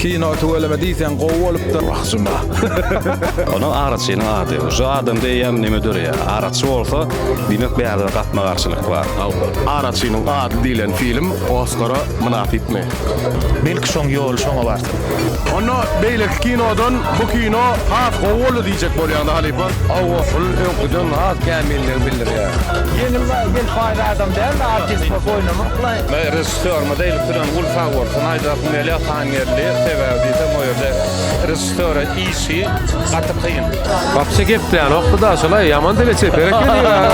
Kino tuolema diisen koulup rahsuna. Onu arat seni adı. Şu adam deyem nemedir ya. Arat solsa demek bir yerde katma karşılık var. Arat seni adı dilen film Oscar'a münafit mi? Belki son yol sona vardı. Onu beylek kinodan bu kino hat koğulu diyecek bolyan da Halifa. Avvaful okudun az bilir ya. Yeni fayda adam değil mi? Artist bak oynamak. Ben rejissör mı değil, kuran Ulfa olsun. Ayda Melih Tangerli severdiysem o yerde rejissöre iyisi katı kıyın. Kapsa gepdi yani, okta da şolay yaman da geçip berek geliyor.